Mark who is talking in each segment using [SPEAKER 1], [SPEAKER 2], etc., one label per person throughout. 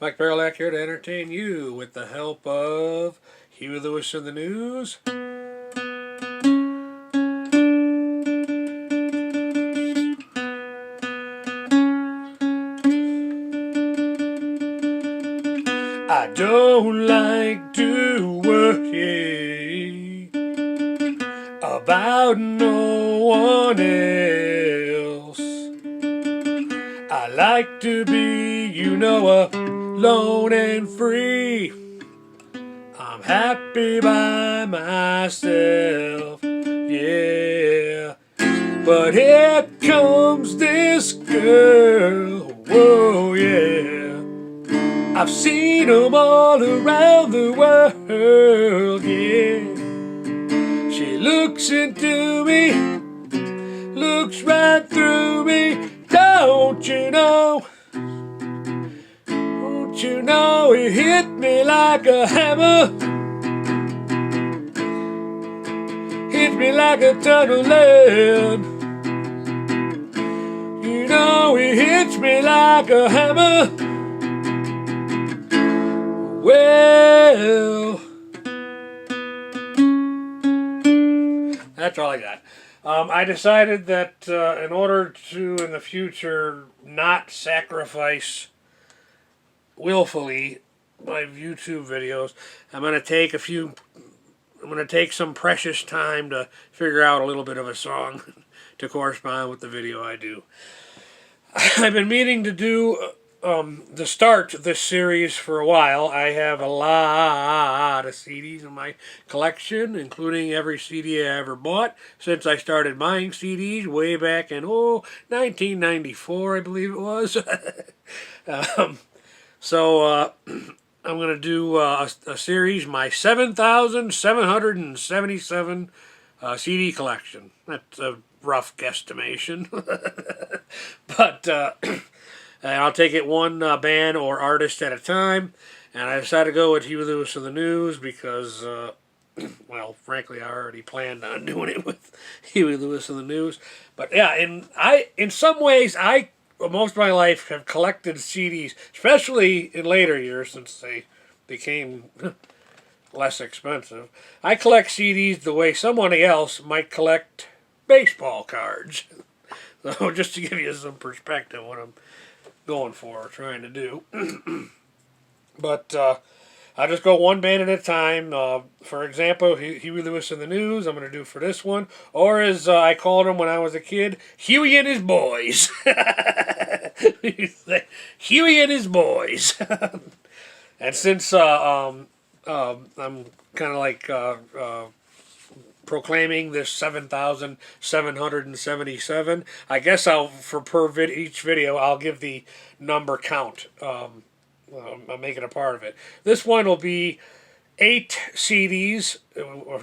[SPEAKER 1] Mike Barrelak here to entertain you with the help of Huey Lewis in the News. I don't like to worry about no one else. I like to be, alone and free. I'm happy by myself, yeah. But here comes this girl, whoa, yeah. I've seen them all around the world, yeah. She looks into me, looks right through me. Don't you know? Don't you know it hit me like a hammer? Hit me like a ton of lead. You know it hits me like a hammer. Well, that's all I got. I decided that in order to, in the future, not sacrifice willfully my YouTube videos, I'm going to take some precious time to figure out a little bit of a song to correspond with the video I do. I've been meaning to do to start this series for a while. I have a lot of CDs in my collection, including every CD I ever bought since I started buying CDs way back in 1994, I believe it was. So I'm going to do a series, my 7,777 CD collection. That's a rough guesstimation. But I'll take it one band or artist at a time. And I decided to go with Huey Lewis in the News because, well, frankly, I already planned on doing it with Huey Lewis in the News. But yeah, in some ways, most of my life have collected CDs, especially in later years since they became less expensive. I collect CDs the way somebody else might collect baseball cards. So just to give you some perspective what I'm going for, trying to do. But I'll just go one band at a time. For example, Huey Lewis in the News, I'm going to do for this one. Or as I called him when I was a kid, Huey and his boys. Huey and his boys. And since I'm kind of like proclaiming this 7,777, I guess each video I'll give the number count. I'll make it a part of it. This one will be 8 CDs,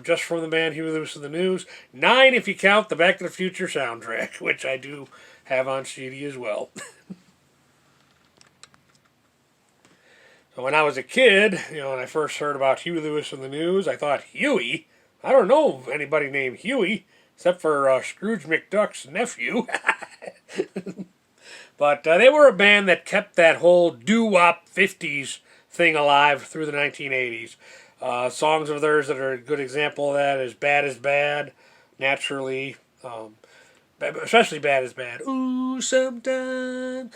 [SPEAKER 1] just from the band Huey Lewis in the News. 9 if you count the Back to the Future soundtrack, which I do have on CD as well. So when I was a kid, when I first heard about Huey Lewis in the News, I thought, Huey? I don't know of anybody named Huey, except for Scrooge McDuck's nephew. But they were a band that kept that whole doo-wop 50s thing alive through the 1980s. Songs of theirs that are a good example of that is Bad is Bad, naturally, especially Bad is Bad. Ooh, sometimes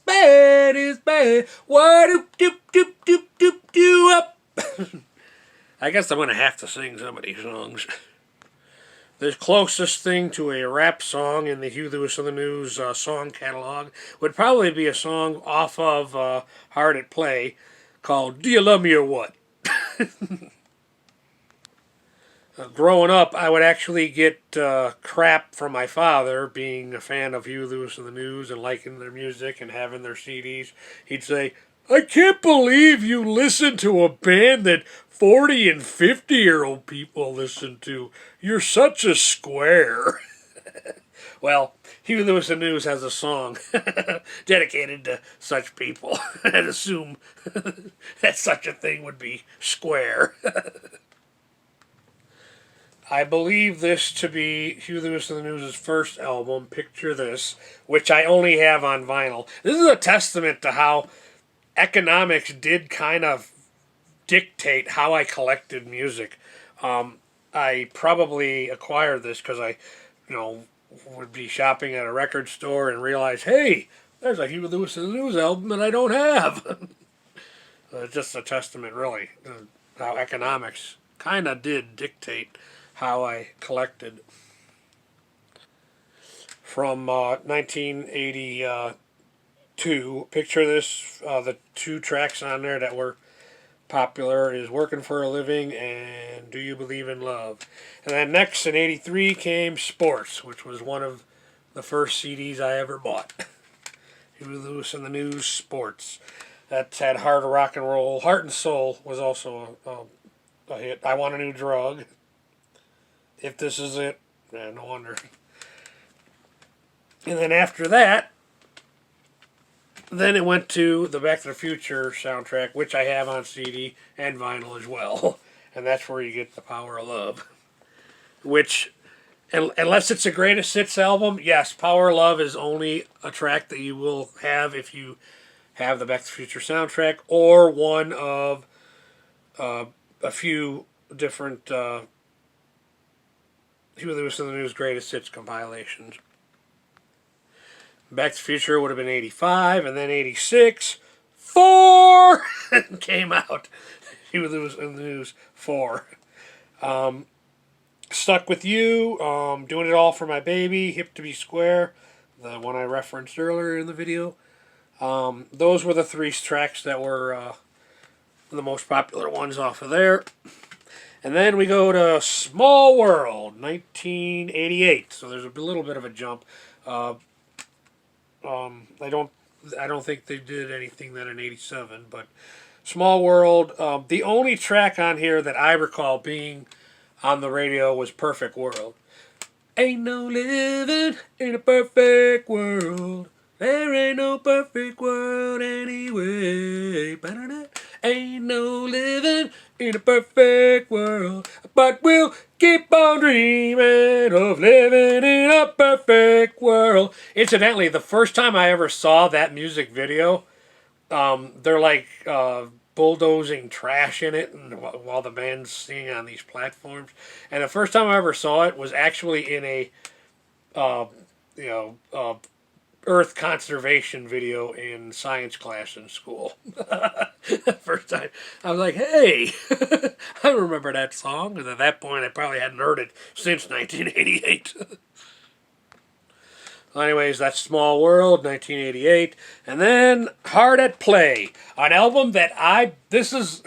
[SPEAKER 1] bad is bad. What doop doop doop doop doop doo up. I guess I'm going to have to sing some of these songs. The closest thing to a rap song in the Huey Lewis in the News song catalog would probably be a song off of Hard at Play called Do You Love Me or What? Growing up, I would actually get crap from my father, being a fan of Huey Lewis in the News and liking their music and having their CDs. He'd say, I can't believe you listen to a band that 40 and 50-year-old people listen to. You're such a square. Well, Huey Lewis in the News has a song dedicated to such people. I'd assume that such a thing would be square. I believe this to be Huey Lewis in the News' first album, Picture This, which I only have on vinyl. This is a testament to how economics did kind of dictate how I collected music. I probably acquired this because I, you know, would be shopping at a record store and realize, hey, there's a Huey Lewis and the News album that I don't have. It's just a testament, really, how economics kind of did dictate how I collected. From 1982, picture this, the two tracks on there that were popular is Working for a Living and Do You Believe in Love. And then next in 83 came Sports, which was one of the first CDs I ever bought. Huey Lewis and the News, Sports. That had Heart of Rock and Roll. Heart and Soul was also a hit. I Want a New Drug. If This Is It. Yeah, no wonder. And then after that, then it went to the Back to the Future soundtrack, which I have on CD and vinyl as well. And that's where you get The Power of Love. Which, unless it's a greatest hits album, yes, Power of Love is only a track that you will have if you have the Back to the Future soundtrack, or one of a few different Huey Lewis and the News greatest hits compilations. Back to the Future would have been 85, and then 86, 4 came out. Huey Lewis and the News 4. Stuck With You, Doing It All for My Baby, Hip to Be Square, the one I referenced earlier in the video. Those were the three tracks that were the most popular ones off of there. And then we go to Small World, 1988. So there's a little bit of a jump. I don't think they did anything then in 87, but Small World, the only track on here that I recall being on the radio was Perfect World. Ain't no living in a perfect world. There ain't no perfect world anyway. Ain't no living in a perfect world, but we'll keep on dreaming of living in a perfect world. Incidentally, the first time I ever saw that music video, they're like bulldozing trash in it, and while the band's singing on these platforms. And the first time I ever saw it was actually in a, Earth conservation video in science class in school. First time, I was like, hey, I remember that song. And at that point, I probably hadn't heard it since 1988. Well, anyways, that's Small World, 1988. And then Hard at Play, an album that this is,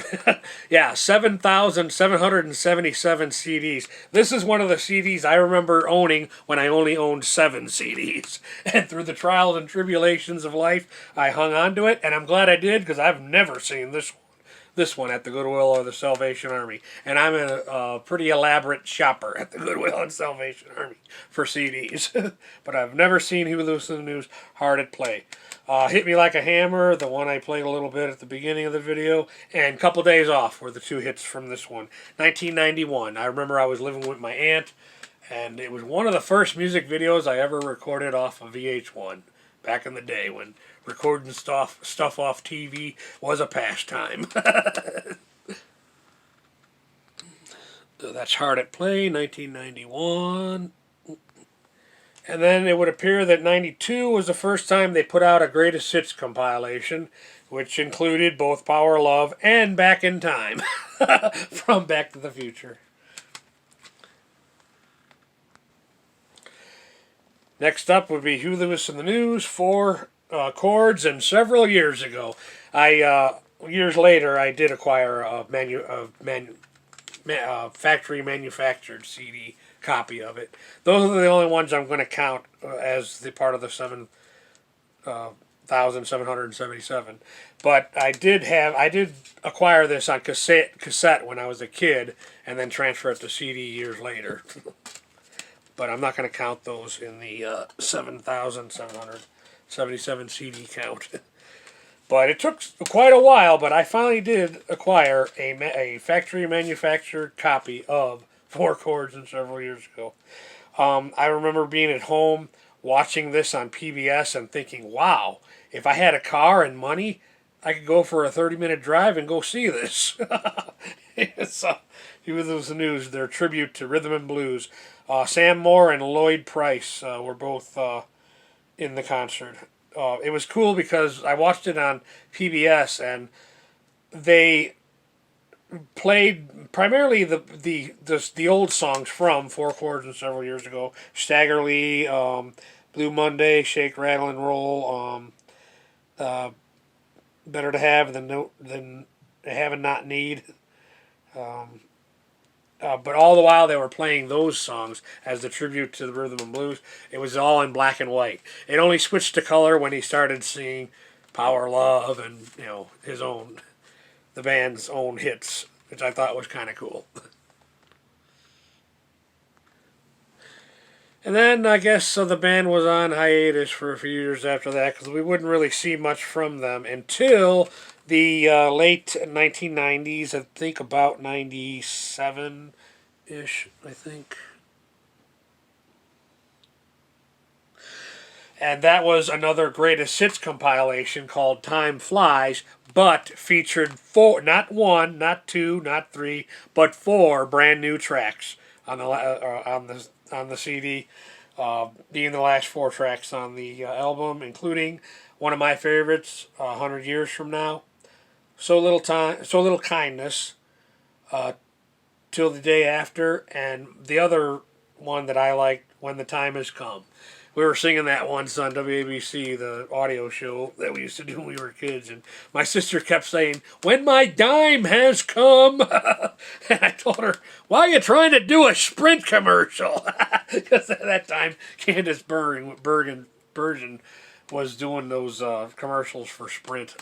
[SPEAKER 1] 7,777 CDs. This is one of the CDs I remember owning when I only owned 7 CDs. And through the trials and tribulations of life, I hung on to it, and I'm glad I did, because I've never seen this one at the Goodwill or the Salvation Army. And I'm a pretty elaborate shopper at the Goodwill and Salvation Army for CDs. But I've never seen Huey Lewis and the News Hard at Play. Hit Me Like a Hammer, the one I played a little bit at the beginning of the video, and Couple Days Off were the two hits from this one. 1991. I remember I was living with my aunt, and it was one of the first music videos I ever recorded off of VH1 back in the day when recording stuff off TV was a pastime. That's Hard at Play, 1991. And then it would appear that 92 was the first time they put out a greatest hits compilation, which included both Power Love and Back in Time from Back to the Future. Next up would be Huey Lewis and the News, 4 chords, and several years ago, years later, I did acquire a factory manufactured CD copy of it. Those are the only ones I'm going to count as the part of the 7,777. But I did acquire this on cassette when I was a kid, and then transfer it to CD years later. But I'm not going to count those in the 7,777 CD count. But it took quite a while, but I finally did acquire a factory manufactured copy of 4 chords and several years ago. I remember being at home watching this on PBS and thinking, wow, if I had a car and money, I could go for a 30-minute drive and go see this. It's Huey Lewis and the News, their tribute to rhythm and blues. Sam Moore and Lloyd Price were both in the concert. It was cool because I watched it on PBS, and they played primarily the old songs from Four Chords and several years ago. Stagger Lee, Blue Monday, Shake, Rattle, and Roll. Better to have than have and not need. But all the while they were playing those songs as the tribute to the rhythm and blues, it was all in black and white. It only switched to color when he started singing Power Love and, the band's own hits, which I thought was kind of cool. And then I guess the band was on hiatus for a few years after that because we wouldn't really see much from them until the late 1990s, I think about 97-ish, I think. And that was another greatest hits compilation called Time Flies, but featured four, not one, not two, not three, but four brand new tracks on the CD, being the last four tracks on the album, including one of my favorites, 100 Years From Now, So Little Time, So Little Kindness, Till the Day After, and the other one that I liked, When the Time Has Come. We were singing that once on WABC, the audio show that we used to do when we were kids, and my sister kept saying, "When my dime has come." And I told her, "Why are you trying to do a Sprint commercial?" Because at that time, Candace Bergen was doing those commercials for Sprint.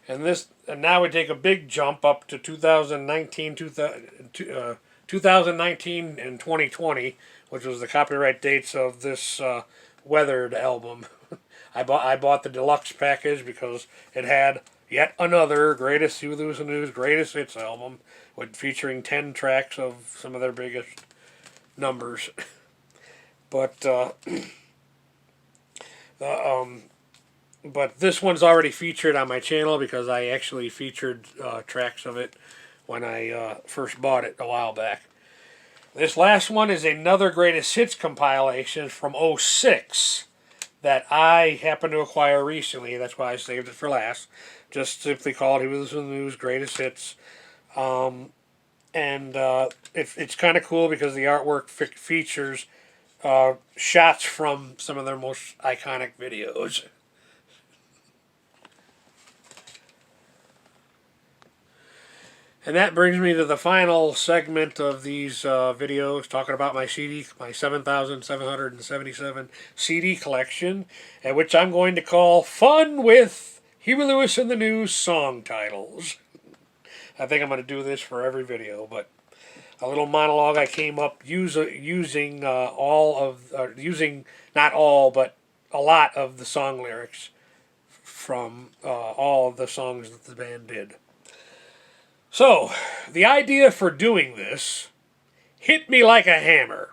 [SPEAKER 1] And now we take a big jump up to 2019 and 2020, which was the copyright dates of this Weathered album. I bought the deluxe package because it had yet another greatest Huey Lewis and the News greatest hits album, featuring 10 tracks of some of their biggest numbers. But but this one's already featured on my channel because I actually featured tracks of it when I first bought it a while back. This last one is another greatest hits compilation from '06 that I happened to acquire recently. That's why I saved it for last. Just simply called Huey Lewis and the News Greatest Hits. It's kind of cool because the artwork features shots from some of their most iconic videos. And that brings me to the final segment of these videos, talking about my CD, my 7,777 CD collection, and which I'm going to call Fun with Huey Lewis and the News Song Titles. I think I'm going to do this for every video, but a little monologue I came up using not all, but a lot of the song lyrics from all of the songs that the band did. So, the idea for doing this hit me like a hammer.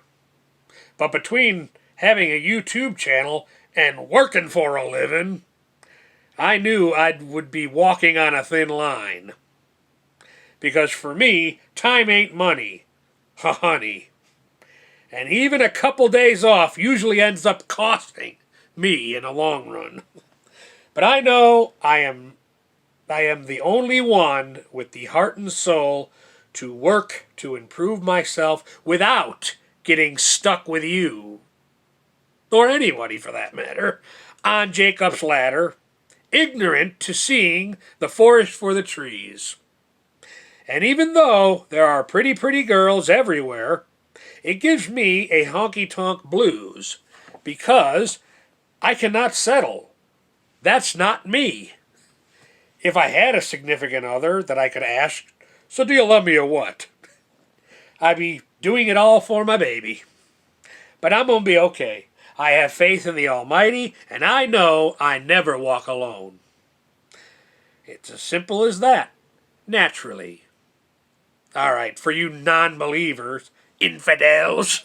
[SPEAKER 1] But between having a YouTube channel and working for a living, I knew I would be walking on a thin line. Because for me, time ain't money, honey. And even a couple days off usually ends up costing me in the long run. But I know I am the only one with the heart and soul to work to improve myself without getting stuck with you, or anybody for that matter, on Jacob's ladder, ignorant to seeing the forest for the trees. And even though there are pretty girls everywhere, it gives me a honky-tonk blues, because I cannot settle. That's not me. If I had a significant other that I could ask, "So do you love me or what?" I'd be doing it all for my baby. But I'm going to be okay. I have faith in the Almighty, and I know I never walk alone. It's as simple as that, naturally. All right, for you non-believers, infidels,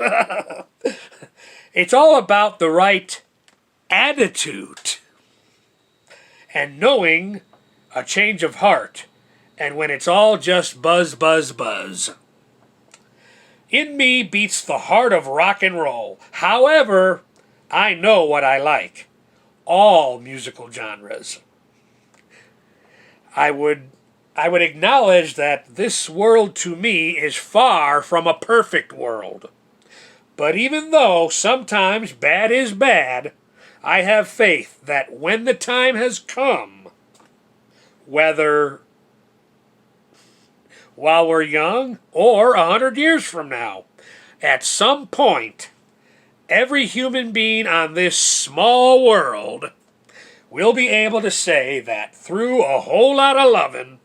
[SPEAKER 1] it's all about the right attitude. and knowing a change of heart, and when it's all just buzz, buzz, buzz. In me beats the heart of rock and roll. However, I know what I like. All musical genres. I would acknowledge that this world to me is far from a perfect world. But even though sometimes bad is bad, I have faith that when the time has come, whether while we're young or 100 years from now, at some point, every human being on this small world will be able to say that through a whole lot of loving,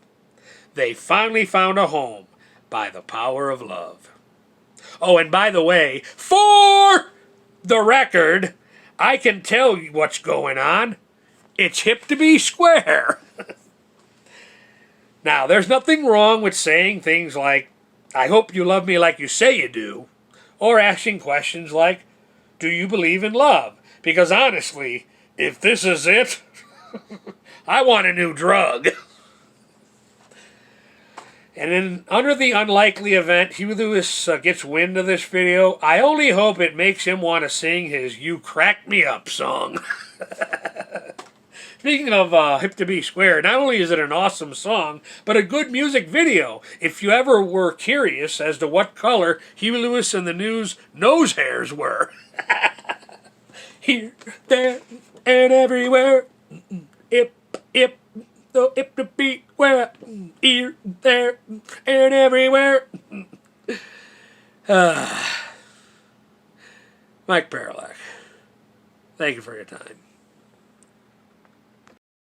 [SPEAKER 1] they finally found a home by the power of love. Oh, and by the way, for the record, I can tell you what's going on. It's hip to be square. Now, there's nothing wrong with saying things like, I hope you love me like you say you do, or asking questions like, do you believe in love? Because honestly, if this is it, I want a new drug. And then, under the unlikely event Huey Lewis gets wind of this video, I only hope it makes him want to sing his You Crack Me Up song. Speaking of Hip to Be Square, not only is it an awesome song, but a good music video. If you ever were curious as to what color Huey Lewis and the News' nose hairs were. Here, there, and everywhere. Hip, the hip to be square. Here, there, and everywhere. Mike Paralak, thank you for your time.